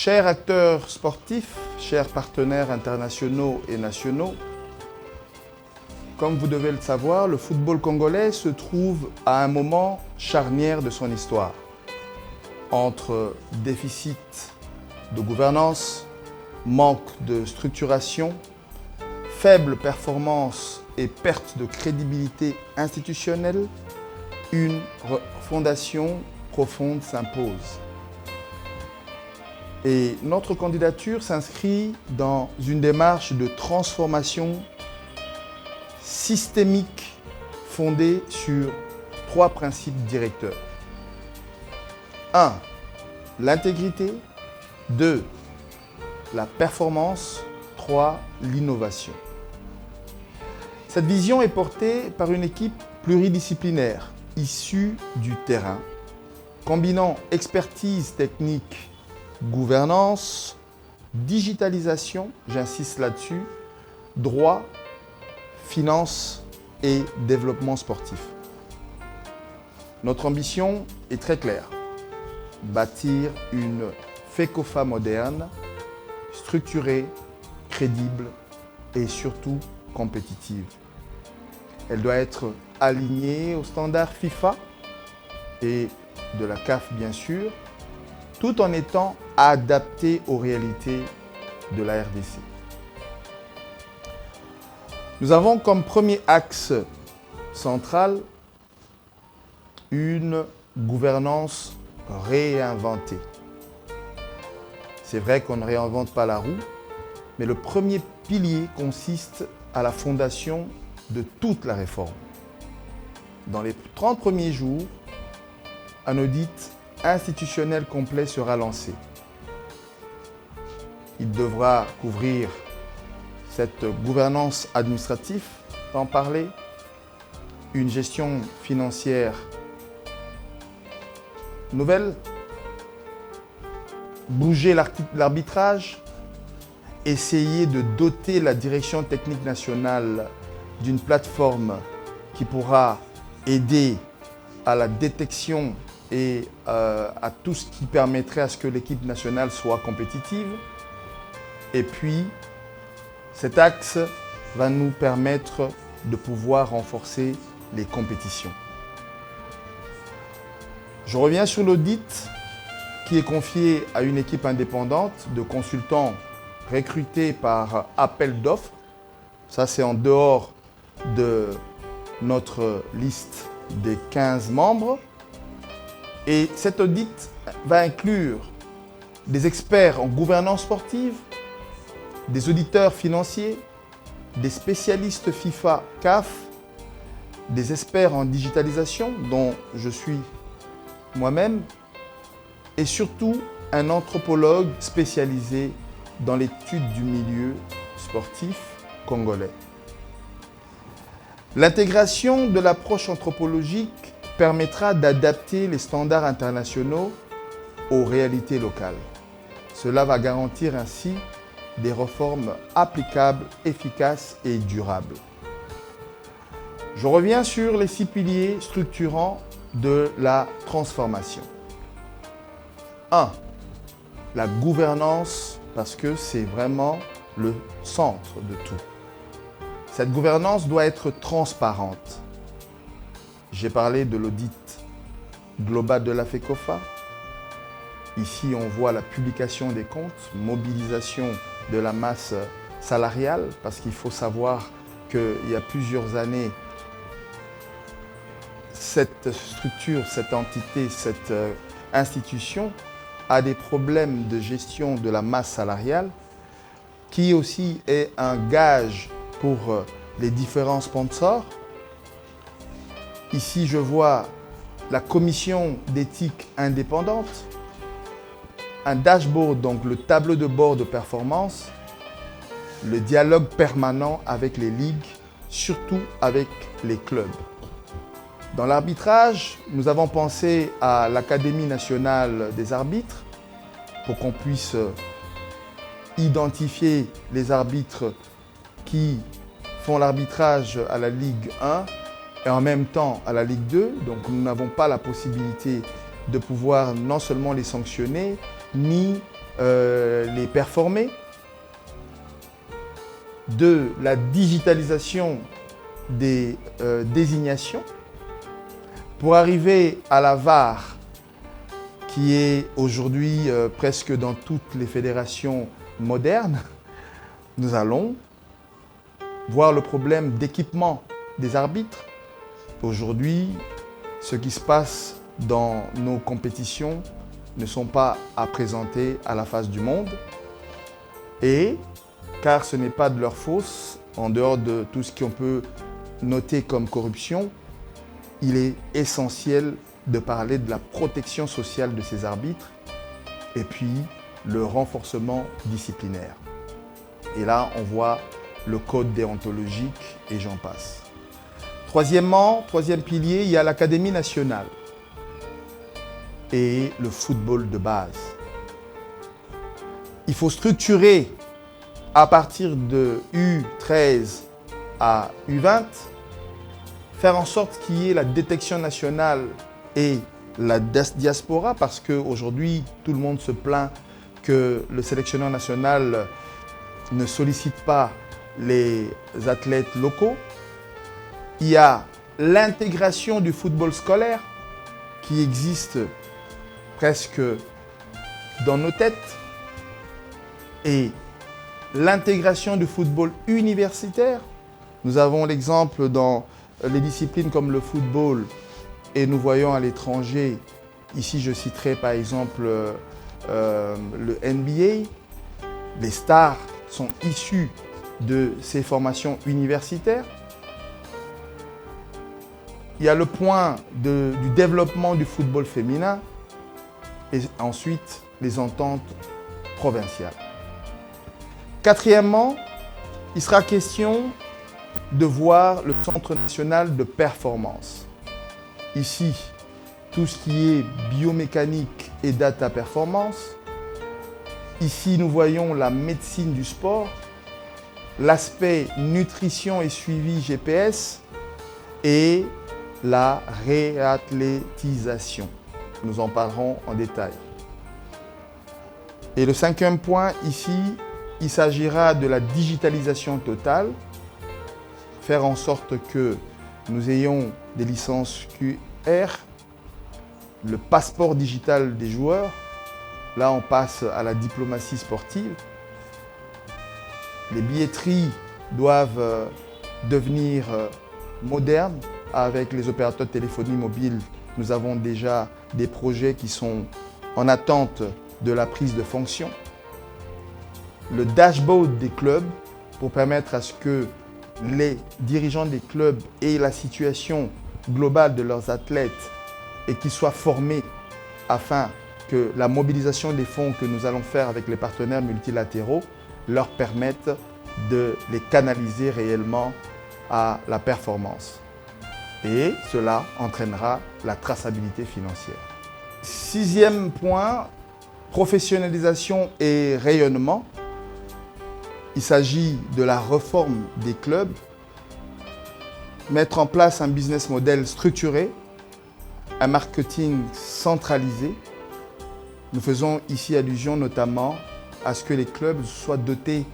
Chers acteurs sportifs, chers partenaires internationaux et nationaux, comme vous devez le savoir, le football congolais se trouve à un moment charnière de son histoire. Entre déficit de gouvernance, manque de structuration, faible performance et perte de crédibilité institutionnelle, une refondation profonde s'impose. Et notre candidature s'inscrit dans une démarche de transformation systémique fondée sur 3 principes directeurs. 1. L'intégrité. 2. La performance. 3. L'innovation. Cette vision est portée par une équipe pluridisciplinaire issue du terrain, combinant expertise technique, gouvernance, digitalisation, j'insiste là-dessus, droit, finance et développement sportif. Notre ambition est très claire, bâtir une FECOFA moderne, structurée, crédible et surtout compétitive. Elle doit être alignée aux standards FIFA et de la CAF bien sûr, tout en étant adaptée aux réalités de la RDC. Nous avons comme premier axe central une gouvernance réinventée. C'est vrai qu'on ne réinvente pas la roue, mais le premier pilier consiste à la fondation de toute la réforme. Dans les 30 premiers jours, un audit institutionnel complet sera lancé. Il devra couvrir cette gouvernance administrative, d'en parler, une gestion financière nouvelle, bouger l'arbitrage, essayer de doter la direction technique nationale d'une plateforme qui pourra aider à la détection et à tout ce qui permettrait à ce que l'équipe nationale soit compétitive. Et puis, cet axe va nous permettre de pouvoir renforcer les compétitions. Je reviens sur l'audit qui est confié à une équipe indépendante de consultants recrutés par appel d'offres. Ça, c'est en dehors de notre liste des 15 membres. Et cet audit va inclure des experts en gouvernance sportive, des auditeurs financiers, des spécialistes FIFA, CAF, des experts en digitalisation, dont je suis moi-même, et surtout un anthropologue spécialisé dans l'étude du milieu sportif congolais. L'intégration de l'approche anthropologique permettra d'adapter les standards internationaux aux réalités locales. Cela va garantir ainsi des réformes applicables, efficaces et durables. Je reviens sur les 6 piliers structurants de la transformation. 1. La gouvernance, parce que c'est vraiment le centre de tout. Cette gouvernance doit être transparente. J'ai parlé de l'audit global de la FECOFA. Ici, on voit la publication des comptes, mobilisation de la masse salariale, parce qu'il faut savoir qu'il y a plusieurs années, cette structure, cette entité, cette institution a des problèmes de gestion de la masse salariale, qui aussi est un gage pour les différents sponsors. Ici, je vois la commission d'éthique indépendante, un dashboard, donc le tableau de bord de performance, le dialogue permanent avec les ligues, surtout avec les clubs. Dans l'arbitrage, nous avons pensé à l'Académie nationale des arbitres pour qu'on puisse identifier les arbitres qui font l'arbitrage à la Ligue 1 et en même temps à la Ligue 2. Donc nous n'avons pas la possibilité de pouvoir non seulement les sanctionner, ni les performer. 2. La digitalisation des désignations pour arriver à la VAR qui est aujourd'hui presque dans toutes les fédérations modernes. Nous allons voir le problème d'équipement des arbitres. Aujourd'hui, ce qui se passe dans nos compétitions ne sont pas à présenter à la face du monde. Et, car ce n'est pas de leur faute, en dehors de tout ce qu'on peut noter comme corruption, il est essentiel de parler de la protection sociale de ces arbitres et puis le renforcement disciplinaire. Et là, on voit le code déontologique et j'en passe. Troisièmement, troisième pilier, il y a l'Académie nationale et le football de base. Il faut structurer à partir de U13 à U20, faire en sorte qu'il y ait la détection nationale et la diaspora, parce qu'aujourd'hui, tout le monde se plaint que le sélectionneur national ne sollicite pas les athlètes locaux. Il y a l'intégration du football scolaire qui existe presque dans nos têtes et l'intégration du football universitaire. Nous avons l'exemple dans les disciplines comme le football et nous voyons à l'étranger, ici je citerai par exemple le NBA, les stars sont issus de ces formations universitaires. Il y a le point du développement du football féminin et ensuite les ententes provinciales. Quatrièmement, il sera question de voir le Centre national de performance. Ici, tout ce qui est biomécanique et data performance. Ici, nous voyons la médecine du sport, l'aspect nutrition et suivi GPS et la réathlétisation. Nous en parlerons en détail. Et le cinquième point ici, il s'agira de la digitalisation totale, faire en sorte que nous ayons des licences QR, le passeport digital des joueurs. Là, on passe à la diplomatie sportive. Les billetteries doivent devenir modernes avec les opérateurs de téléphonie mobile. Nous avons déjà des projets qui sont en attente de la prise de fonction. Le dashboard des clubs pour permettre à ce que les dirigeants des clubs aient la situation globale de leurs athlètes et qu'ils soient formés afin que la mobilisation des fonds que nous allons faire avec les partenaires multilatéraux leur permette de les canaliser réellement à la performance. Et cela entraînera la traçabilité financière. Sixième point, professionnalisation et rayonnement. Il s'agit de la réforme des clubs, mettre en place un business model structuré, un marketing centralisé. Nous faisons ici allusion notamment à ce que les clubs soient dotés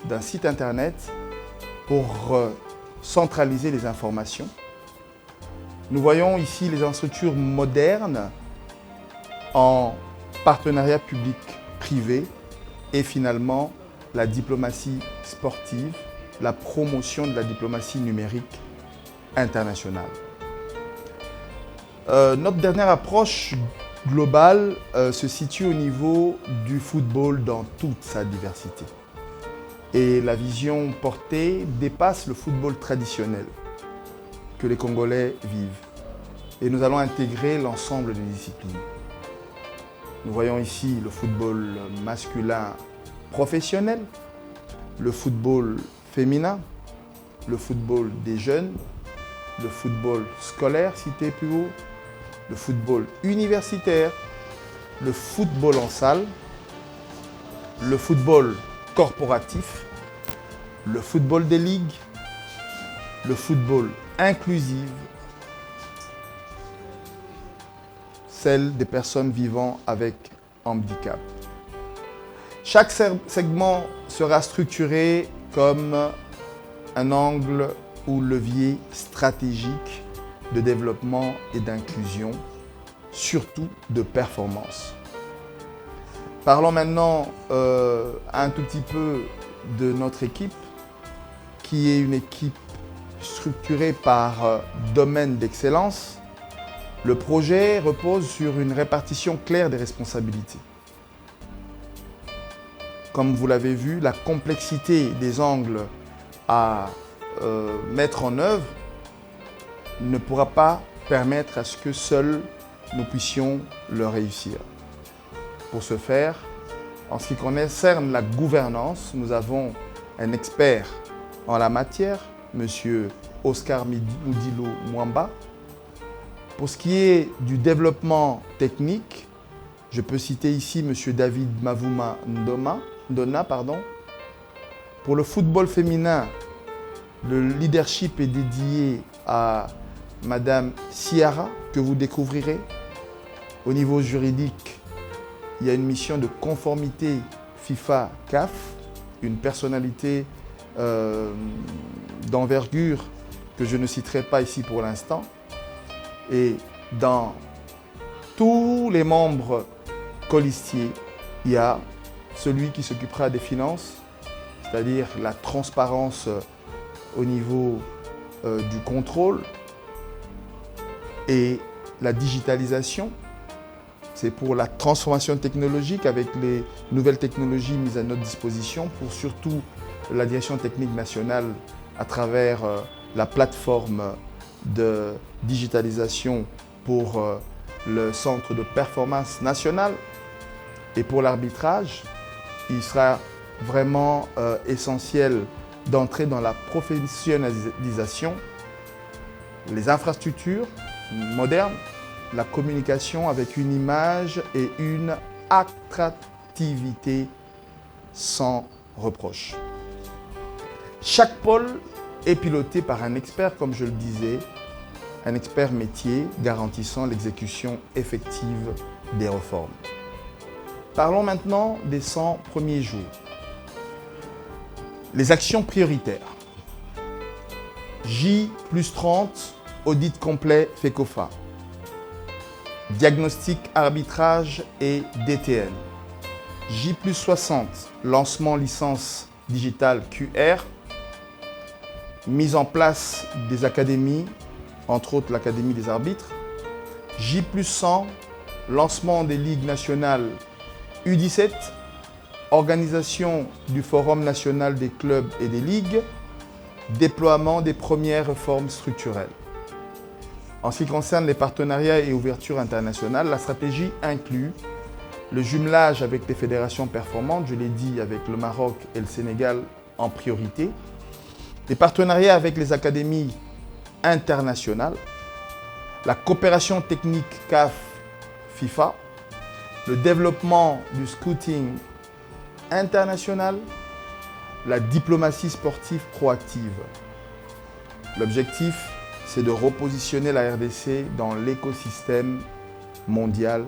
d'un site internet pour centraliser les informations. Nous voyons ici les infrastructures modernes en partenariat public-privé et finalement la diplomatie sportive, la promotion de la diplomatie numérique internationale. Notre dernière approche globale se situe au niveau du football dans toute sa diversité. Et la vision portée dépasse le football traditionnel que les Congolais vivent. Et nous allons intégrer l'ensemble des disciplines. Nous voyons ici le football masculin professionnel, le football féminin, le football des jeunes, le football scolaire cité plus haut, le football universitaire, le football en salle, le football corporatif, le football des ligues, le football inclusif, celle des personnes vivant avec handicap. Chaque segment sera structuré comme un angle ou levier stratégique de développement et d'inclusion, surtout de performance. Parlons maintenant un tout petit peu de notre équipe, qui est une équipe structurée par domaine d'excellence. Le projet repose sur une répartition claire des responsabilités. Comme vous l'avez vu, la complexité des angles à mettre en œuvre ne pourra pas permettre à ce que seuls nous puissions le réussir. Pour ce faire, en ce qui concerne la gouvernance, nous avons un expert en la matière, M. Oscar Moudilo Mwamba. Pour ce qui est du développement technique, je peux citer ici M. David Mavuma Ndona. Pour le football féminin, le leadership est dédié à Madame Ciara, que vous découvrirez. Au niveau juridique, il y a une mission de conformité FIFA-CAF, une personnalité d'envergure que je ne citerai pas ici pour l'instant. Et dans tous les membres colistiers, il y a celui qui s'occupera des finances, c'est-à-dire la transparence au niveau du contrôle et la digitalisation. C'est pour la transformation technologique avec les nouvelles technologies mises à notre disposition, pour surtout la direction technique nationale à travers la plateforme de digitalisation pour le centre de performance national. Et pour l'arbitrage, il sera vraiment essentiel d'entrer dans la professionnalisation, les infrastructures modernes, la communication avec une image et une attractivité sans reproche. Chaque pôle est piloté par un expert, comme je le disais, un expert métier garantissant l'exécution effective des réformes. Parlons maintenant des 100 premiers jours. Les actions prioritaires. J+30, audit complet FECOFA. Diagnostic, arbitrage et DTN. J+60, lancement licence digitale QR. Mise en place des académies, entre autres l'Académie des arbitres. J+100, lancement des ligues nationales U17. Organisation du Forum national des clubs et des ligues. Déploiement des premières réformes structurelles. En ce qui concerne les partenariats et ouvertures internationales, la stratégie inclut le jumelage avec les fédérations performantes, je l'ai dit, avec le Maroc et le Sénégal en priorité, les partenariats avec les académies internationales, la coopération technique CAF-FIFA, le développement du scouting international, la diplomatie sportive proactive. L'objectif, c'est de repositionner la RDC dans l'écosystème mondial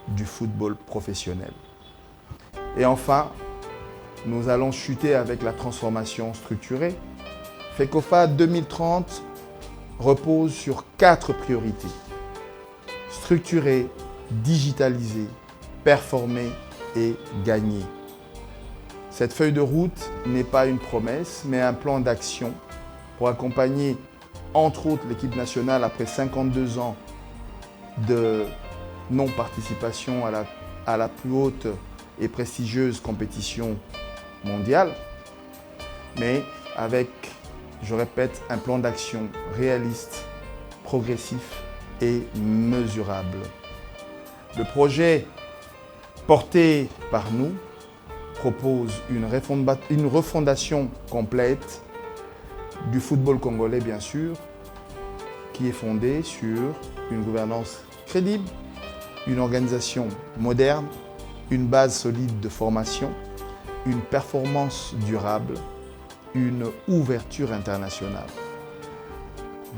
du football professionnel. Et enfin, nous allons chuter avec la transformation structurée. FECOFA 2030 repose sur 4 priorités. Structurer, digitaliser, performer et gagner. Cette feuille de route n'est pas une promesse, mais un plan d'action pour accompagner, entre autres, l'équipe nationale après 52 ans de non-participation à la plus haute et prestigieuse compétition mondiale, mais avec, je répète, un plan d'action réaliste, progressif et mesurable. Le projet porté par nous propose une refondation complète du football congolais, bien sûr, qui est fondée sur une gouvernance crédible, une organisation moderne, une base solide de formation, une performance durable, une ouverture internationale.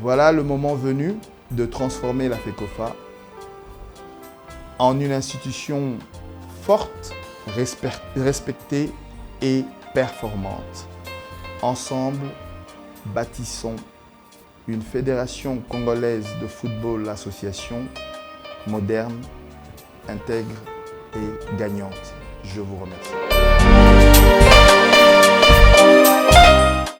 Voilà le moment venu de transformer la FECOFA en une institution forte respectée et performante. Ensemble, bâtissons une fédération congolaise de football association moderne, intègre et gagnante. Je vous remercie.